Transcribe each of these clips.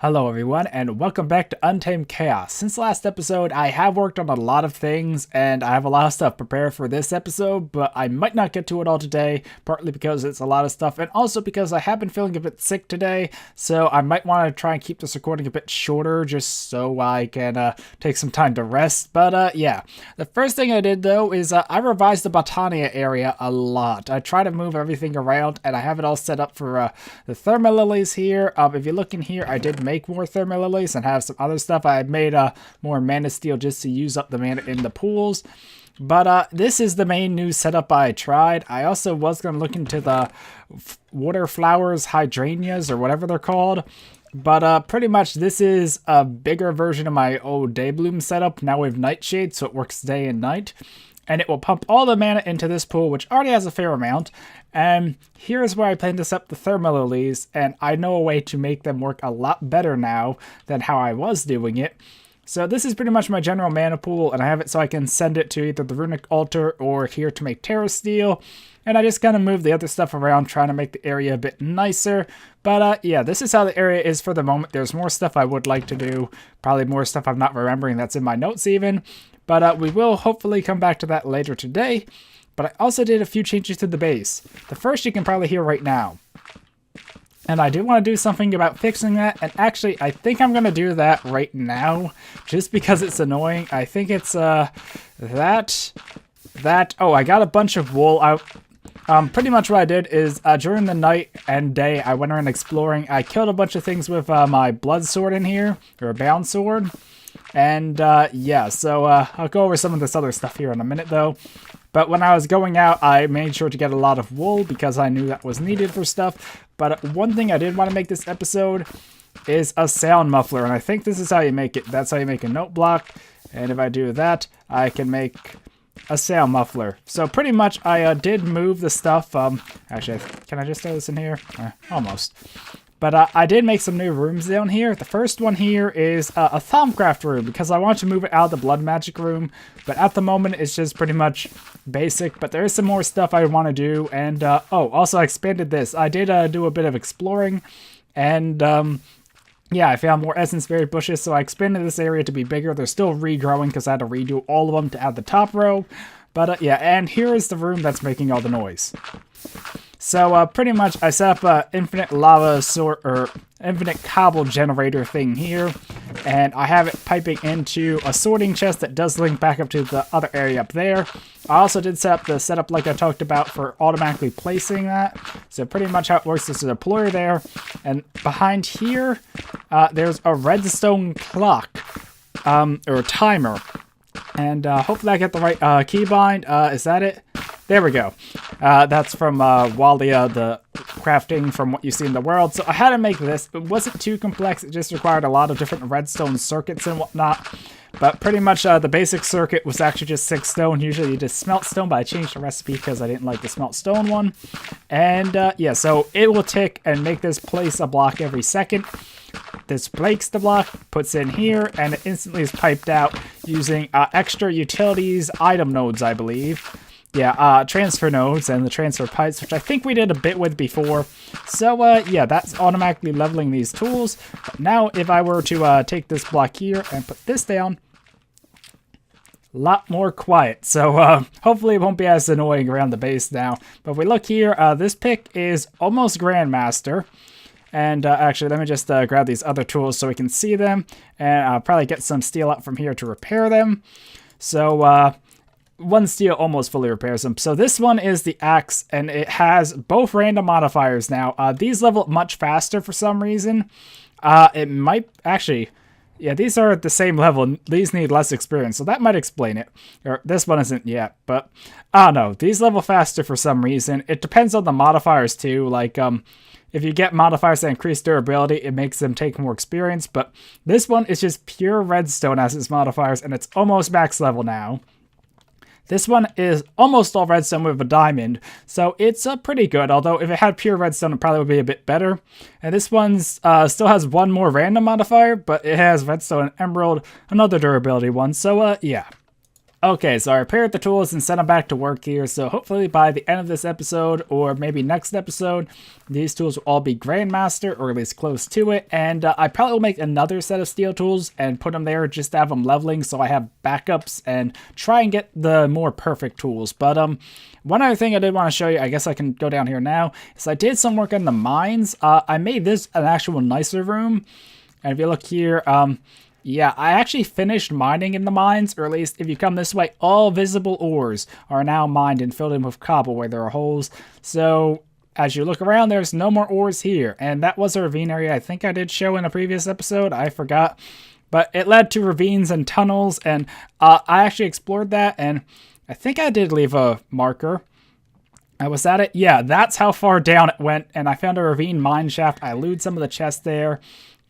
Hello everyone, and welcome back to Untamed Chaos. Since the last episode, I have worked on a lot of things, and I have a lot of stuff prepared for this episode, but I might not get to it all today, partly because it's a lot of stuff, and also because I have been feeling a bit sick today, so I might want to try and keep this recording a bit shorter, just so I can take some time to rest. But yeah, the first thing I did though is I revised the Botania area a lot. I try to move everything around, and I have it all set up for the Thermalilies here. If you look in here, I did make more Thermalilies and have some other stuff. I made more Mana Steel just to use up the mana in the pools. But this is the main new setup I tried. I also was going to look into the water flowers, hydrangeas, or whatever they're called. But pretty much this is a bigger version of my old Daybloom setup, now with Nightshade, so it works day and night. And it will pump all the mana into this pool, which already has a fair amount. And here's where I plan to set up the Thermalilies, and I know a way to make them work a lot better now than how I was doing it. So this is pretty much my general mana pool, and I have it so I can send it to either the Runic Altar or here to make Terra Steel. And I just kind of move the other stuff around, trying to make the area a bit nicer. But yeah, this is how the area is for the moment. There's more stuff I would like to do, probably more stuff I'm not remembering that's in my notes even. But we will hopefully come back to that later today. But I also did a few changes to the base. The first you can probably hear right now. And I do want to do something about fixing that. And actually, I think I'm going to do that right now. Just because it's annoying. I think it's that. Oh, I got a bunch of wool out. Pretty much what I did is during the night and day, I went around exploring. I killed a bunch of things with my blood sword in here. Or a bound sword. And yeah, so I'll go over some of this other stuff here in a minute though. But when I was going out, I made sure to get a lot of wool because I knew that was needed for stuff. But one thing I did want to make this episode is a sound muffler. And I think this is how you make it. That's how you make a note block. And if I do that, I can make a sound muffler. So pretty much I did move the stuff. Actually, can I just throw this in here? Almost. But I did make some new rooms down here. The first one here is a Thaumcraft room because I want to move it out of the Blood Magic room. But at the moment, it's just pretty much basic. But there is some more stuff I want to do. And, oh, also I expanded this. I did do a bit of exploring. And, yeah, I found more Essence Berry bushes. So I expanded this area to be bigger. They're still regrowing because I had to redo all of them to add the top row. But, yeah, and here is the room that's making all the noise. So pretty much I set up an infinite lava infinite cobble generator thing here, and I have it piping into a sorting chest that does link back up to the other area up there. I also did set up the setup like I talked about for automatically placing that. So pretty much how it works is a deployer there, and behind here there's a redstone clock or timer, and hopefully I get the right keybind. Is that it? There we go. That's from Walia, the crafting from what you see in the world. So I had to make this. It wasn't too complex. It just required a lot of different redstone circuits and whatnot. But pretty much the basic circuit was actually just 6 stone. Usually you just smelt stone, but I changed the recipe because I didn't like the smelt stone one. And yeah, so it will tick and make this place a block every second. This breaks the block, puts in here, and it instantly is piped out using extra utilities item nodes, I believe. Yeah, transfer nodes and the transfer pipes, which I think we did a bit with before. So, yeah, that's automatically leveling these tools. But now, if I were to take this block here and put this down, a lot more quiet. So, hopefully it won't be as annoying around the base now. But if we look here, this pick is almost Grandmaster. And actually, let me just grab these other tools so we can see them. And I'll probably get some steel out from here to repair them. So, one steel almost fully repairs them. So this one is the axe, and it has both random modifiers now. These level up much faster for some reason. It might actually, yeah, these are at the same level. These need less experience, so that might explain it. Or this one isn't yet, but I don't know. These level faster for some reason. It depends on the modifiers too. Like if you get modifiers that increase durability, it makes them take more experience. But this one is just pure redstone as its modifiers, and it's almost max level now. This one is almost all redstone with a diamond, so it's pretty good, although if it had pure redstone, it probably would be a bit better. And this one's still has one more random modifier, but it has redstone and emerald, another durability one, so yeah. Okay, so I repaired the tools and sent them back to work here, so hopefully by the end of this episode, or maybe next episode, these tools will all be Grandmaster, or at least close to it, and I probably will make another set of steel tools and put them there just to have them leveling so I have backups and try and get the more perfect tools. But one other thing I did want to show you, I guess I can go down here now, is I did some work in the mines. I made this an actual nicer room, and if you look here, yeah, I actually finished mining in the mines, or at least if you come this way, all visible ores are now mined and filled in with cobble where there are holes. So as you look around, there's no more ores here. And that was a ravine area I think I did show in a previous episode. I forgot. But it led to ravines and tunnels, and I actually explored that, and I think I did leave a marker. Was that it? Yeah, that's how far down it went, and I found a ravine mine shaft. I looted some of the chests there.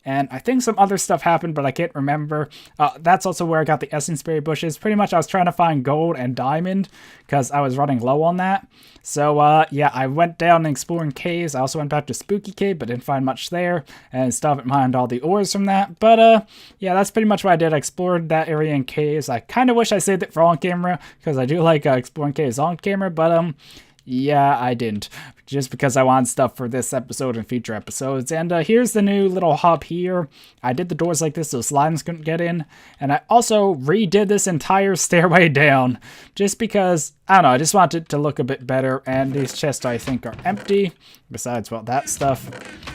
And I think some other stuff happened, but I can't remember. That's also where I got the essence berry bushes. Pretty much I was trying to find gold and diamond because I was running low on that. So yeah, I went down and exploring caves. I also went back to Spooky Cave, but didn't find much there. And still haven't mined all the ores from that. But yeah, that's pretty much what I did. I explored that area in caves. I kind of wish I saved it for on camera because I do like exploring caves on camera. But yeah, I didn't. Just because I wanted stuff for this episode and future episodes. And here's the new little hub here. I did the doors like this so slimes couldn't get in. And I also redid this entire stairway down. Just because, I don't know, I just wanted it to look a bit better. And these chests I think are empty. Besides, well, that stuff.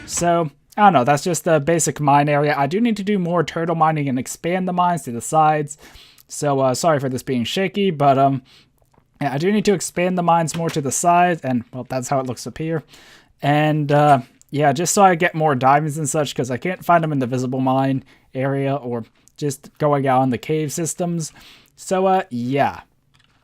So, I don't know, that's just the basic mine area. I do need to do more turtle mining and expand the mines to the sides. So, sorry for this being shaky, but yeah, I do need to expand the mines more to the side, and, well, that's how it looks up here. And, yeah, just so I get more diamonds and such, because I can't find them in the visible mine area, or just going out in the cave systems. So, yeah.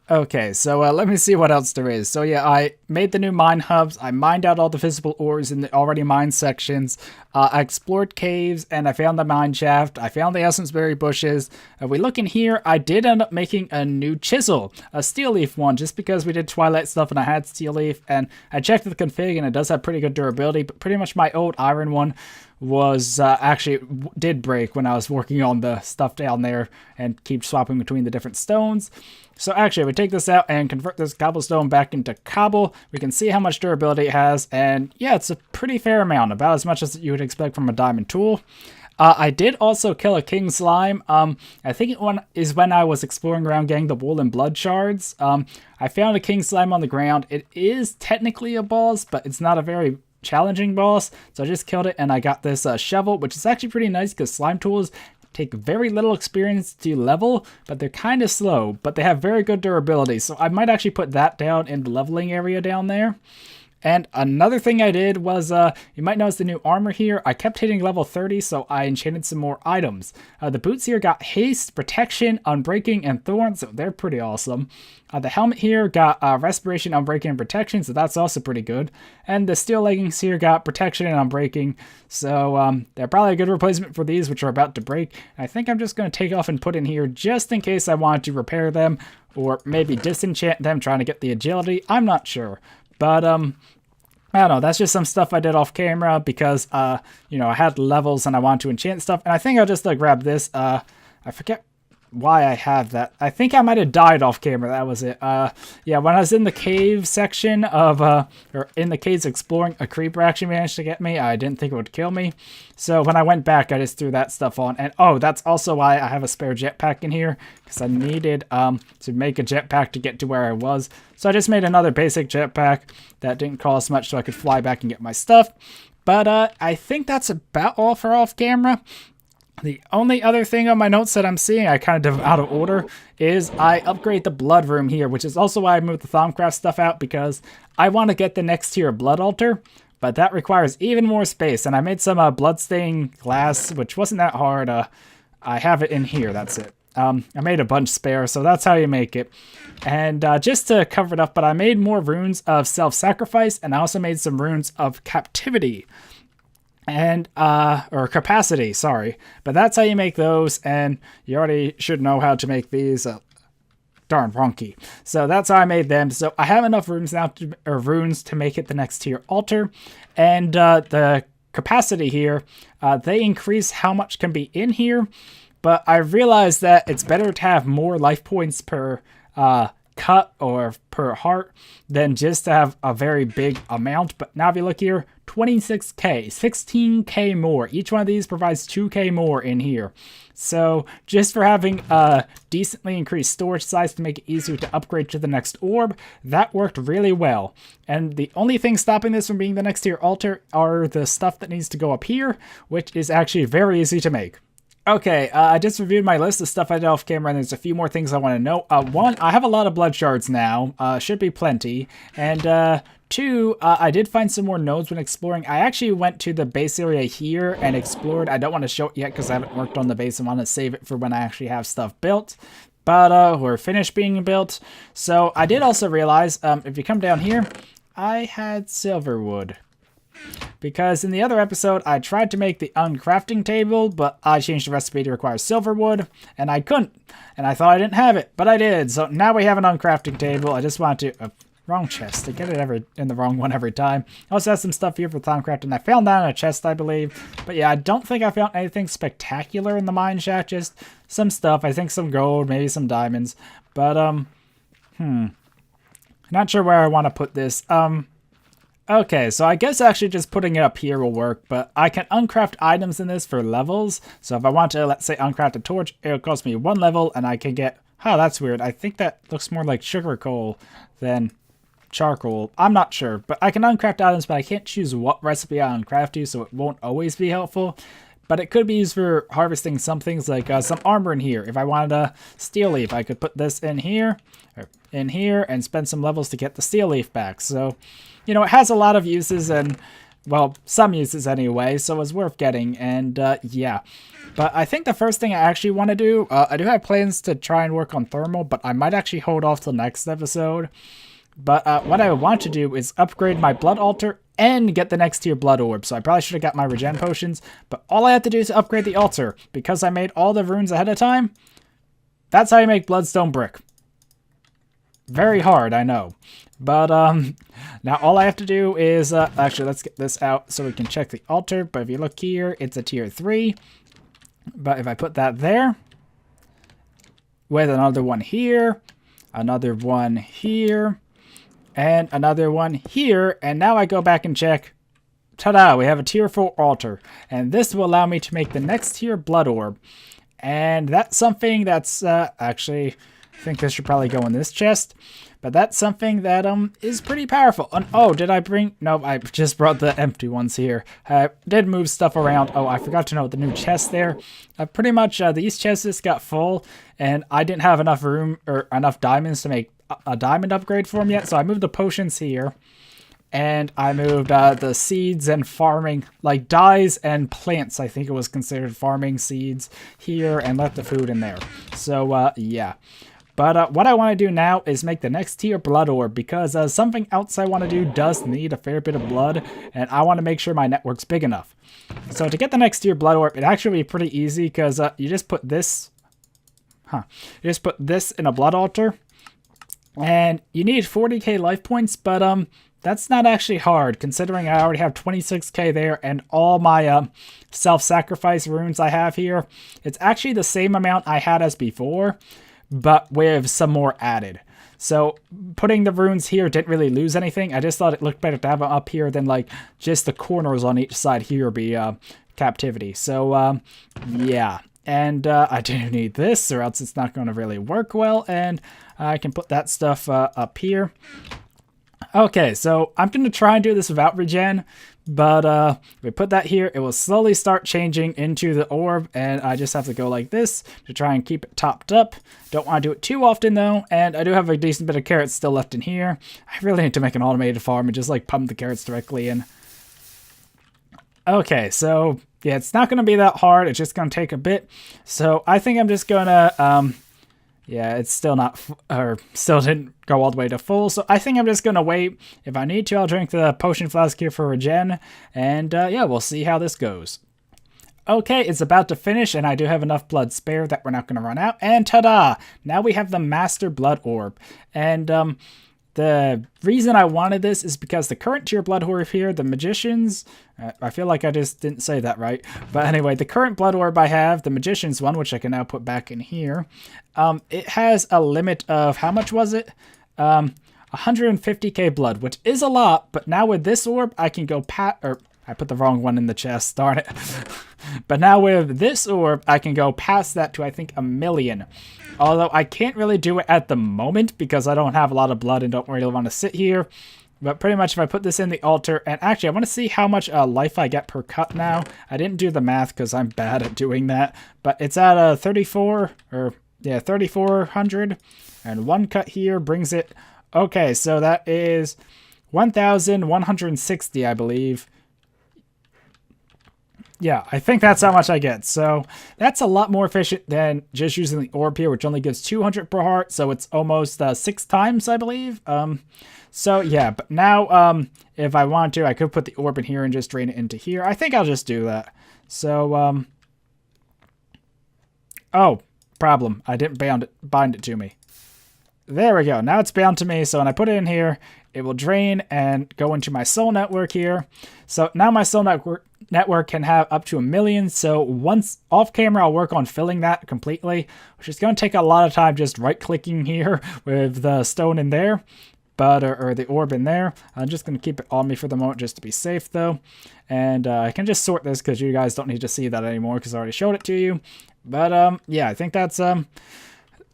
Okay, so let me see what else there is. So yeah, I made the new mine hubs. I mined out all the visible ores in the already mined sections. I explored caves, and I found the mine shaft. I found the essence berry bushes. If we look in here, I did end up making a new chisel, a steel leaf one, just because we did Twilight stuff and I had steel leaf. And I checked the config, and it does have pretty good durability, but pretty much my old iron one was actually did break when I was working on the stuff down there and keep swapping between the different stones. So actually, if we take this out and convert this cobblestone back into cobble, we can see how much durability it has. And yeah, it's a pretty fair amount, about as much as you would expect from a diamond tool. I did also kill a king slime. I think it is when I was exploring around getting the wool and blood shards. I found a king slime on the ground. It is technically a boss, but it's not a very challenging boss. So I just killed it, and I got this shovel, which is actually pretty nice because slime tools take very little experience to level, but they're kind of slow, but they have very good durability. So I might actually put that down in the leveling area down there. And another thing I did was, you might notice the new armor here. I kept hitting level 30, so I enchanted some more items. The boots here got haste, protection, unbreaking, and thorns, so they're pretty awesome. The helmet here got respiration, unbreaking, and protection, so that's also pretty good. And the steel leggings here got protection and unbreaking, so they're probably a good replacement for these, which are about to break. I think I'm just going to take off and put in here just in case I wanted to repair them, or maybe disenchant them, trying to get the agility. I'm not sure. But, I don't know, that's just some stuff I did off camera because, you know, I had levels and I wanted to enchant stuff. And I think I'll just grab this. I forget why I have that. I think I might have died off camera. That was it. Yeah, when I was in the cave section of, or in the caves exploring, a creeper actually managed to get me. I didn't think it would kill me. So when I went back, I just threw that stuff on. And oh, that's also why I have a spare jetpack in here, because I needed to make a jetpack to get to where I was. So I just made another basic jetpack that didn't cost much so I could fly back and get my stuff. But I think that's about all for off camera. The only other thing on my notes that I'm seeing, I kind of did out of order, is I upgrade the blood room here, which is also why I moved the Thaumcraft stuff out, because I want to get the next tier blood altar, but that requires even more space, and I made some bloodstained glass, which wasn't that hard. I have it in here, that's it. I made a bunch spare, so that's how you make it. And just to cover it up, but I made more runes of self-sacrifice, and I also made some runes of captivity. And, or capacity, sorry. But that's how you make those, and you already should know how to make these. Darn, wrong key. So that's how I made them. So I have enough runes now, runes to make it the next tier altar. And the capacity here, they increase how much can be in here. but I realized that it's better to have more life points per cut or per heart than just to have a very big amount. But now if you look here, 26k, 16k more. Each one of these provides 2k more in here. So just for having a decently increased storage size to make it easier to upgrade to the next orb, that worked really well. And the only thing stopping this from being the next tier altar are the stuff that needs to go up here, which is actually very easy to make. Okay, I just reviewed my list of stuff I did off camera, and there's a few more things I want to know. One, I have a lot of blood shards now. Should be plenty. And two, I did find some more nodes when exploring. I actually went to the base area here and explored. I don't want to show it yet because I haven't worked on the base. I want to save it for when I actually have stuff built. But we're finished being built. So I did also realize, if you come down here, I had silver wood. Because in the other episode, I tried to make the uncrafting table, but I changed the recipe to require silver wood, and I couldn't. And I thought I didn't have it, but I did. So now we have an uncrafting table. I just want to... wrong chest. I get it in the wrong one every time. I also have some stuff here for Thaumcraft, and I found that in a chest, I believe. But yeah, I don't think I found anything spectacular in the mine shaft. Just some stuff. I think some gold, maybe some diamonds. But, not sure where I want to put this. Okay, so I guess actually just putting it up here will work, but I can uncraft items in this for levels. So if I want to, let's say, uncraft a torch, it'll cost me 1 level, and I can get... Oh, that's weird. I think that looks more like sugar coal than charcoal. I'm not sure, but I can uncraft items, but I can't choose what recipe I uncraft to, so it won't always be helpful. But it could be used for harvesting some things like some armor in here. If I wanted a steel leaf, I could put this in here, and spend some levels to get the steel leaf back. So... you know, it has a lot of uses and, well, some uses anyway, so it's worth getting, and yeah. But I think the first thing I actually want to do, I do have plans to try and work on thermal, but I might actually hold off till next episode. But what I want to do is upgrade my blood altar and get the next tier blood orb, so I probably should have got my regen potions, but all I have to do is upgrade the altar, because I made all the runes ahead of time. That's how you make bloodstone brick. Very hard, I know. But, now all I have to do is, actually, let's get this out so we can check the altar. But if you look here, it's a tier 3. But if I put that there, with another one here, another one here, and another one here, and now I go back and check, ta-da, we have a tier 4 altar. And this will allow me to make the next tier blood orb. And that's something that's, actually, I think this should probably go in this chest. But that's something that is pretty powerful. And, oh, did I bring... No, I just brought the empty ones here. I did move stuff around. Oh, I forgot to note the new chest there. Pretty much these chests just got full, and I didn't have enough room or enough diamonds to make a diamond upgrade for them yet. So I moved the potions here, and I moved the seeds and farming, like dyes and plants, I think it was considered farming seeds here, and left the food in there. So, yeah. But what I want to do now is make the next tier blood orb, because something else I want to do does need a fair bit of blood, and I want to make sure my network's big enough. So to get the next tier blood orb, it actually be pretty easy, because you just put this, you just put this in a blood altar, and you need 40k life points, but that's not actually hard, considering I already have 26k there, and all my self-sacrifice runes I have here. It's actually the same amount I had as before, but with some more added. So putting the runes here didn't really lose anything. I just thought it looked better to have them up here than like just the corners on each side here be captivity. So yeah, and I do need this or else it's not going to really work well, and I can put that stuff up here. Okay, so I'm going to try and do this without regen, but if we put that here, it will slowly start changing into the orb, and I just have to go like this to try and keep it topped up. Don't want to do it too often, though, and I do have a decent bit of carrots still left in here. I really need to make an automated farm and just, like, pump the carrots directly in. Okay, so, yeah, it's not going to be that hard. It's just going to take a bit. So I think I'm just going to... yeah, it's still not, or still didn't go all the way to full, so I think I'm just going to wait. If I need to, I'll drink the potion flask here for regen, and yeah, we'll see how this goes. Okay, it's about to finish, and I do have enough blood spare that we're not going to run out, and ta-da! Now we have the Master Blood Orb, and The reason I wanted this is because the current tier blood orb here, the magicians, I feel like I just didn't say that right. But anyway, the current blood orb I have, the magician's one, which I can now put back in here, it has a limit of, how much was it? 150k blood, which is a lot, but now with this orb, I can go I put the wrong one in the chest, darn it. But now with this orb, I can go past that to, I think, 1 million. Although I can't really do it at the moment because I don't have a lot of blood and don't really want to sit here. But pretty much if I put this in the altar, and actually I want to see how much life I get per cut now. I didn't do the math because I'm bad at doing that. But it's at 3,400. And 1 cut here brings it, okay, so that is 1,160, I believe. Yeah, I think that's how much I get. So that's a lot more efficient than just using the orb here, which only gives 200 per heart. So it's almost 6 times, I believe. So yeah, but now if I want to, I could put the orb in here and just drain it into here. I think I'll just do that. So, oh, problem. I didn't bind it to me. There we go. Now it's bound to me. So when I put it in here, it will drain and go into my soul network here. So now my soul network can have up to 1 million. So once off camera, I'll work on filling that completely, which is going to take a lot of time just right clicking here with the stone in there, but or the orb in there. I'm just going to keep it on me for the moment just to be safe though. And I can just sort this because you guys don't need to see that anymore because I already showed it to you. But yeah, I think that's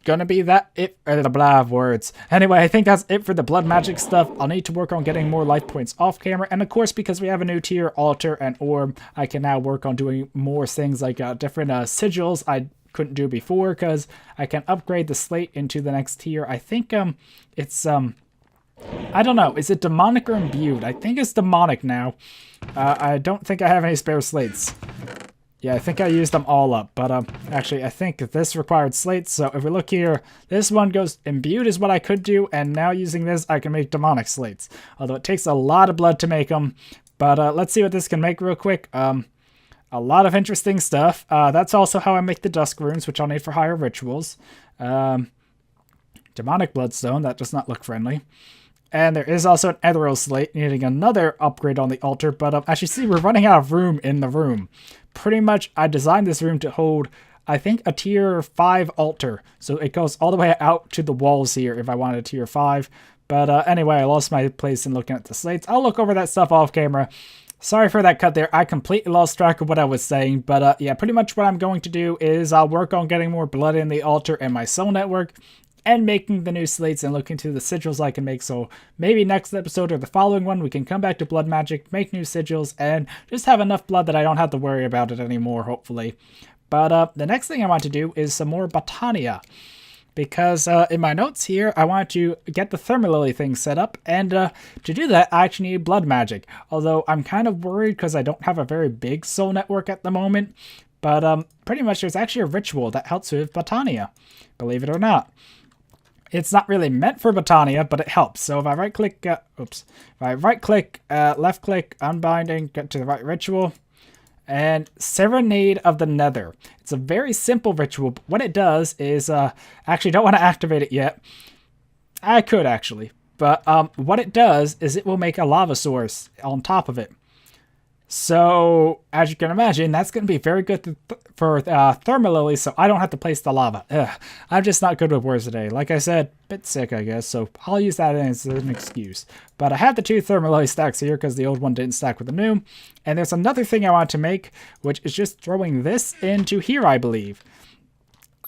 gonna be it, the blah words. Anyway, I think that's it for the blood magic stuff. I'll need to work on getting more life points off camera, and of course, because we have a new tier, altar and orb, I can now work on doing more things like different sigils I couldn't do before, because I can upgrade the slate into the next tier. I think it's I don't know, is it demonic or imbued? I think it's demonic now. I don't think I have any spare slates. Yeah, I think I used them all up, but actually I think this required slates, so if we look here, this one goes imbued is what I could do, and now using this I can make demonic slates, although it takes a lot of blood to make them. But let's see what this can make real quick. A lot of interesting stuff. That's also how I make the dusk runes, which I'll need for higher rituals. Demonic bloodstone, that does not look friendly. And there is also an ethereal slate, needing another upgrade on the altar, but as you see, we're running out of room in the room. Pretty much, I designed this room to hold, I think, a tier 5 altar. So it goes all the way out to the walls here if I wanted a tier 5. But anyway, I lost my place in looking at the slates. I'll look over that stuff off camera. Sorry for that cut there. I completely lost track of what I was saying. But yeah, pretty much what I'm going to do is I'll work on getting more blood in the altar and my soul network, and making the new slates and looking to the sigils I can make. So maybe next episode or the following one, we can come back to blood magic, make new sigils, and just have enough blood that I don't have to worry about it anymore, hopefully. But the next thing I want to do is some more Botania, because in my notes here, I want to get the Thermalily thing set up, and to do that, I actually need blood magic. Although I'm kind of worried because I don't have a very big soul network at the moment. But pretty much there's actually a ritual that helps with Botania, believe it or not. It's not really meant for Botania, but it helps. So if I right-click, left-click, unbinding, get to the right ritual, and Serenade of the Nether. It's a very simple ritual, but what it does is, actually don't want to activate it yet. I could actually, but what it does is it will make a lava source on top of it. So, as you can imagine, that's going to be very good for Thermalily, so I don't have to place the lava. I'm just not good with words today. Like I said, a bit sick, I guess, so I'll use that as an excuse. But I have the 2 Thermalily stacks here because the old one didn't stack with the new. And there's another thing I want to make, which is just throwing this into here, I believe.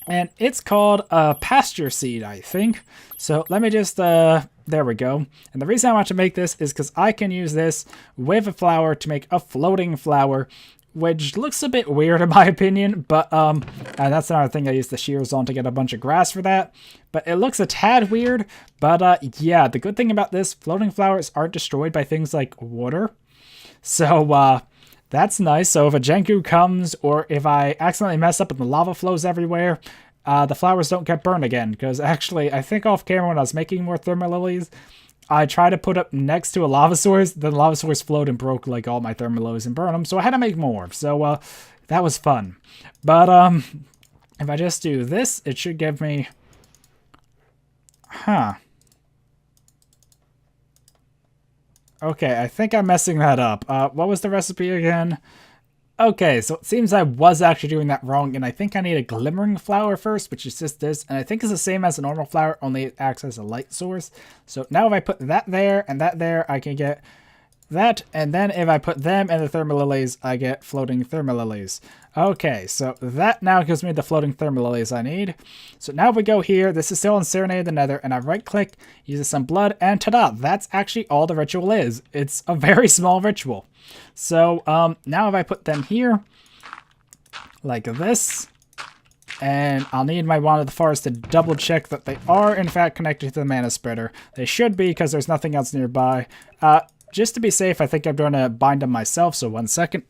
And it's called a pasture seed, I think. So let me just, there we go. And the reason I want to make this is because I can use this with a flower to make a floating flower, which looks a bit weird in my opinion, but and that's another thing I used the shears on to get a bunch of grass for that. But it looks a tad weird, but yeah, the good thing about this, floating flowers aren't destroyed by things like water. So, that's nice. So if a Jenku comes, or if I accidentally mess up and the lava flows everywhere, the flowers don't get burned again. Because actually, I think off camera when I was making more Thermalilies, I tried to put up next to a lava source, then the lava source flowed and broke like all my Thermalilies and burned them. So I had to make more. So that was fun. But if I just do this, it should give me... Okay, I think I'm messing that up. What was the recipe again? Okay, so it seems I was actually doing that wrong, and I think I need a glimmering flower first, which is just this, and I think it's the same as a normal flower, only it acts as a light source. So now if I put that there and that there, I can get that, and then if I put them in the thermalilies, I get floating thermalilies. Okay, so that now gives me the floating thermalilies I need. So now if we go here, this is still in Serenade the Nether, and I right-click, use some blood, and ta-da! That's actually all the ritual is. It's a very small ritual. So now if I put them here, like this, and I'll need my Wand of the Forest to double check that they are in fact connected to the mana spreader. They should be because there's nothing else nearby. Just to be safe, I think I'm going to bind them myself, so 1 second.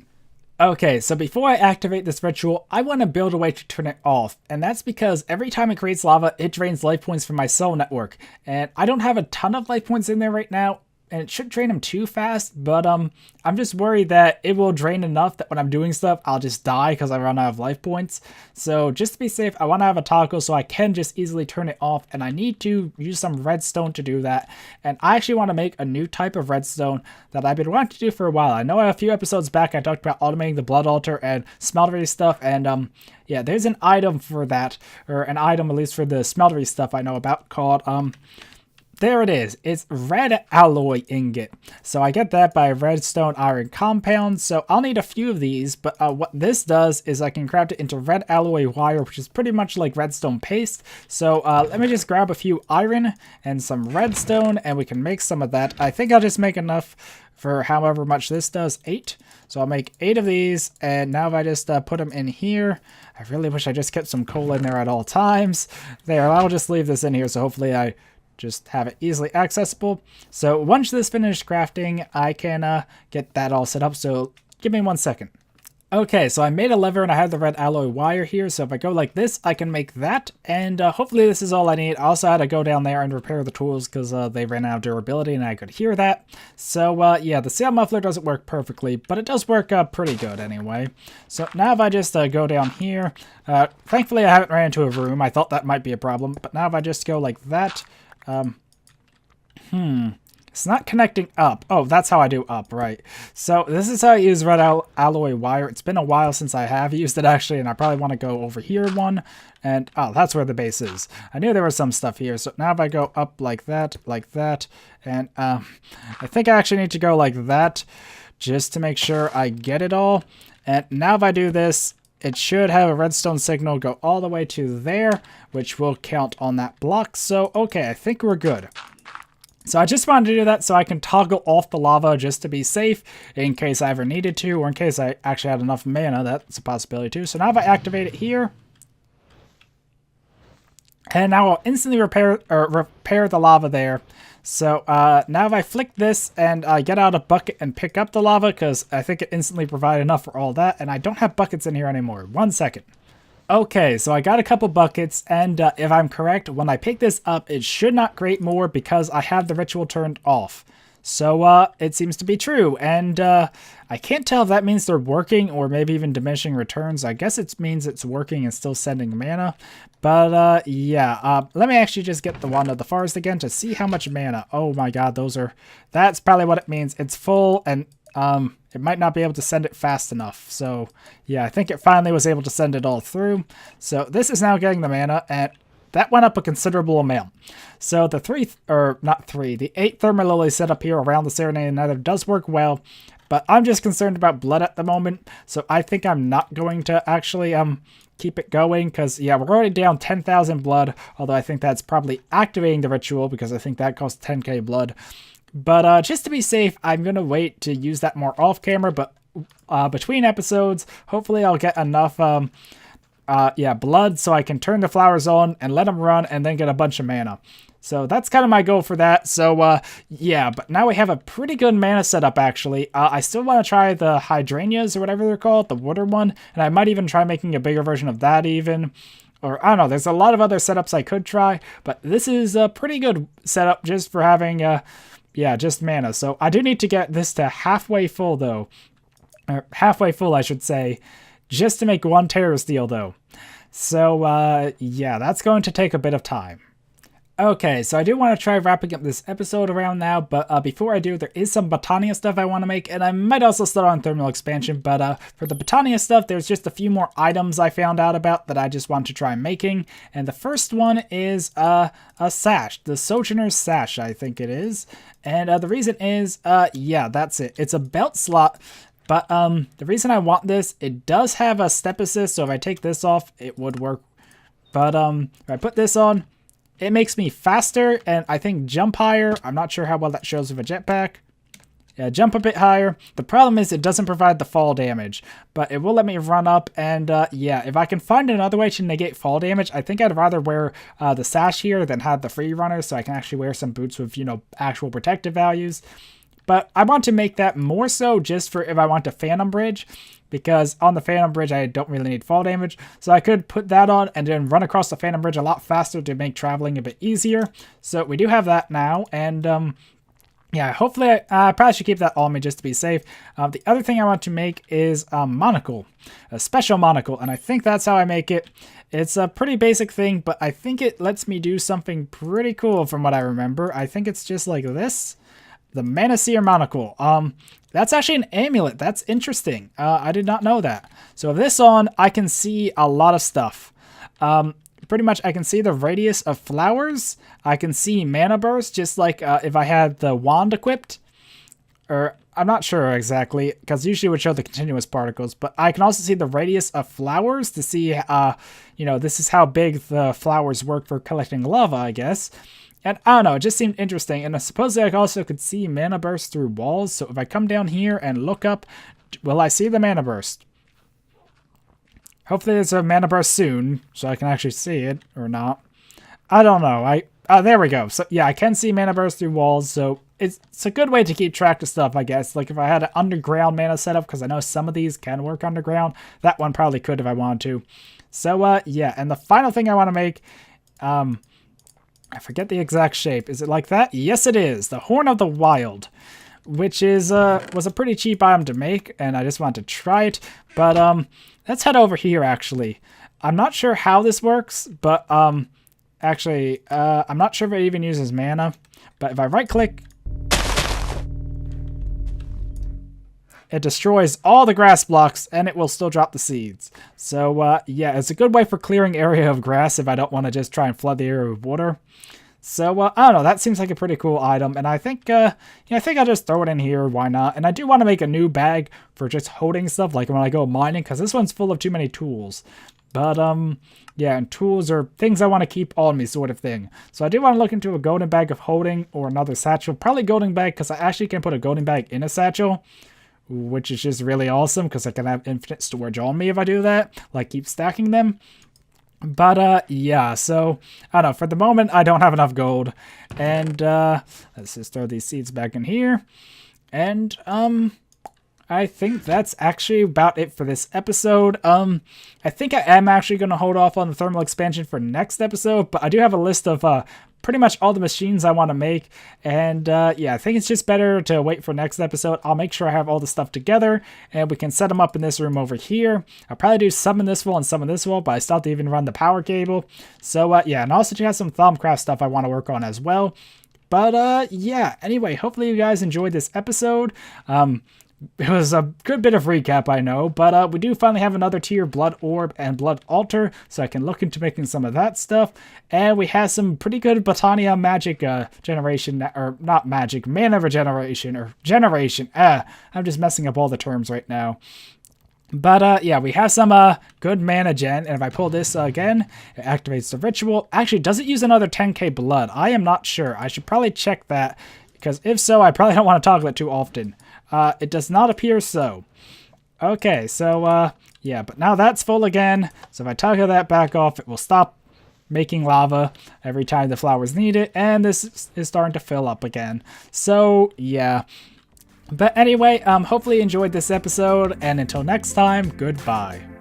Okay, so before I activate this ritual, I want to build a way to turn it off, and that's because every time it creates lava, it drains life points from my soul network, and I don't have a ton of life points in there right now, and it shouldn't drain them too fast, but I'm just worried that it will drain enough that when I'm doing stuff, I'll just die because I run out of life points. So just to be safe, I want to have a toggle so I can just easily turn it off, and I need to use some redstone to do that. And I actually want to make a new type of redstone that I've been wanting to do for a while. I know a few episodes back I talked about automating the blood altar and smeltery stuff, and yeah, there's an item for that, or an item at least for the smeltery stuff I know about called there it is. It's red alloy ingot. So I get that by redstone iron compound. So I'll need a few of these, but what this does is I can craft it into red alloy wire, which is pretty much like redstone paste. So let me just grab a few iron and some redstone, and we can make some of that. I think I'll just make enough for however much this does, 8. So I'll make 8 of these, and now if I just put them in here, I really wish I just kept some coal in there at all times. There, I'll just leave this in here, so hopefully I just have it easily accessible. So once this finished crafting, I can get that all set up. So give me 1 second. Okay, so I made a lever and I have the red alloy wire here. So if I go like this, I can make that. And hopefully this is all I need. I also had to go down there and repair the tools because they ran out of durability and I could hear that. So yeah, the sail muffler doesn't work perfectly, but it does work pretty good anyway. So now if I just go down here, thankfully I haven't ran into a room. I thought that might be a problem, but now if I just go like that, it's not connecting up. Oh, that's how I do up, right. So this is how I use red alloy wire. It's been a while since I have used it actually, and I probably want to go over here one. And oh, that's where the base is. I knew there was some stuff here. So now if I go up like that, and I think I actually need to go like that just to make sure I get it all. And now if I do this, it should have a redstone signal go all the way to there, which will count on that block. So, okay, I think we're good. So I just wanted to do that so I can toggle off the lava just to be safe in case I ever needed to, or in case I actually had enough mana. That's a possibility too. So now if I activate it here, and now I'll instantly repair the lava there. So now if I flick this and get out a bucket and pick up the lava, because I think it instantly provided enough for all that, and I don't have buckets in here anymore. 1 second. Okay, so I got a couple buckets, and if I'm correct, when I pick this up, it should not create more because I have the ritual turned off. So it seems to be true, and I can't tell if that means they're working or maybe even diminishing returns. I guess it means it's working and still sending mana. But yeah, let me actually just get the Wand of the Forest again to see how much mana. Oh my god, that's probably what it means. It's full, and it might not be able to send it fast enough. So yeah, I think it finally was able to send it all through. So this is now getting the mana, and that went up a considerable amount. So the 8 thermal lilies set up here around the Serenade Nether does work well, but I'm just concerned about blood at the moment. So I think I'm not going to actually keep it going, because yeah, we're already down 10,000 blood, although I think that's probably activating the ritual because I think that costs 10k blood. But just to be safe, I'm going to wait to use that more off camera, but between episodes, hopefully I'll get enough blood so I can turn the flowers on and let them run and then get a bunch of mana. So that's kind of my goal for that. So yeah, but now we have a pretty good mana setup actually. I still want to try the hydrangeas or whatever they're called, the water one, and I might even try making a bigger version of that even. Or I don't know, there's a lot of other setups I could try, but this is a pretty good setup just for having just mana. So I do need to get this to halfway full though. Or halfway full, I should say, just to make 1 terror steel though. So yeah, that's going to take a bit of time. Okay, so I do want to try wrapping up this episode around now, but before I do, there is some Botania stuff I want to make, and I might also start on thermal expansion, but for the Botania stuff, there's just a few more items I found out about that I just want to try making, and the first one is a sash, the Sojourner's Sash, I think it is, and the reason is, yeah, that's it. It's a belt slot, but the reason I want this, it does have a step assist, so if I take this off, it would work, but if I put this on, it makes me faster and I think jump higher. I'm not sure how well that shows with a jetpack. Yeah, jump a bit higher. The problem is it doesn't provide the fall damage, but it will let me run up. And yeah, if I can find another way to negate fall damage, I think I'd rather wear the sash here than have the free runner, so I can actually wear some boots with, you know, actual protective values. But I want to make that more so just for if I want to Phantom Bridge, because on the Phantom Bridge I don't really need fall damage. So I could put that on and then run across the Phantom Bridge a lot faster to make traveling a bit easier. So we do have that now, and yeah, hopefully I probably should keep that on me just to be safe. The other thing I want to make is a monocle, a special monocle, and I think that's how I make it. It's a pretty basic thing, but I think it lets me do something pretty cool from what I remember. I think it's just like this. The Manaseer Monocle. That's actually an amulet. That's interesting. I did not know that. So with this on, I can see a lot of stuff. Pretty much I can see the radius of flowers. I can see mana burst, just like if I had the wand equipped. Or I'm not sure exactly, because usually it would show the continuous particles. But I can also see the radius of flowers to see, you know, this is how big the flowers work for collecting lava, I guess. And I don't know, it just seemed interesting. And supposedly I also could see mana burst through walls. So if I come down here and look up, will I see the mana burst? Hopefully there's a mana burst soon, so I can actually see it, or not. I don't know. There we go. So yeah, I can see mana burst through walls, so it's a good way to keep track of stuff, I guess. Like if I had an underground mana setup, because I know some of these can work underground, that one probably could if I wanted to. So yeah, and the final thing I want to make, I forget the exact shape. Is it like that? Yes, it is. The Horn of the Wild, which is was a pretty cheap item to make, and I just wanted to try it. But let's head over here, actually. I'm not sure how this works, but actually, I'm not sure if it even uses mana. But if I right-click, it destroys all the grass blocks, and it will still drop the seeds. So, yeah, it's a good way for clearing area of grass if I don't want to just try and flood the area with water. So, I don't know, that seems like a pretty cool item, and I think, yeah, I think I'll just throw it in here, why not? And I do want to make a new bag for just holding stuff, like when I go mining, because this one's full of too many tools. But, yeah, and tools are things I want to keep on me, sort of thing. So I do want to look into a golden bag of holding, or another satchel. Probably golden bag, because I actually can put a golden bag in a satchel, which is just really awesome, because I can have infinite storage on me if I do that. Like, keep stacking them. But, yeah, so, I don't know, for the moment, I don't have enough gold. And, let's just throw these seeds back in here. And, I think that's actually about it for this episode. I think I am actually going to hold off on the thermal expansion for next episode, but I do have a list of, pretty much all the machines I want to make, and yeah, I think it's just better to wait for next episode. I'll make sure I have all the stuff together, and we can set them up in this room over here. I'll probably do some in this wall and some in this wall, but I still have to even run the power cable. So yeah, and also just have some Thaumcraft stuff I want to work on as well. But yeah, anyway, hopefully you guys enjoyed this episode. It was a good bit of recap, I know, but we do finally have another tier, Blood Orb and Blood Altar, so I can look into making some of that stuff. And we have some pretty good Botania magic generation, or not magic, mana regeneration, or generation. I'm just messing up all the terms right now. But yeah, we have some good mana gen, and if I pull this again, it activates the ritual. Actually, does it use another 10k blood? I am not sure. I should probably check that, because if so, I probably don't want to toggle it too often. It does not appear so. Okay, so, yeah, but now that's full again. So if I toggle that back off, it will stop making lava every time the flowers need it. And this is starting to fill up again. So, yeah. But anyway, hopefully you enjoyed this episode. And until next time, goodbye.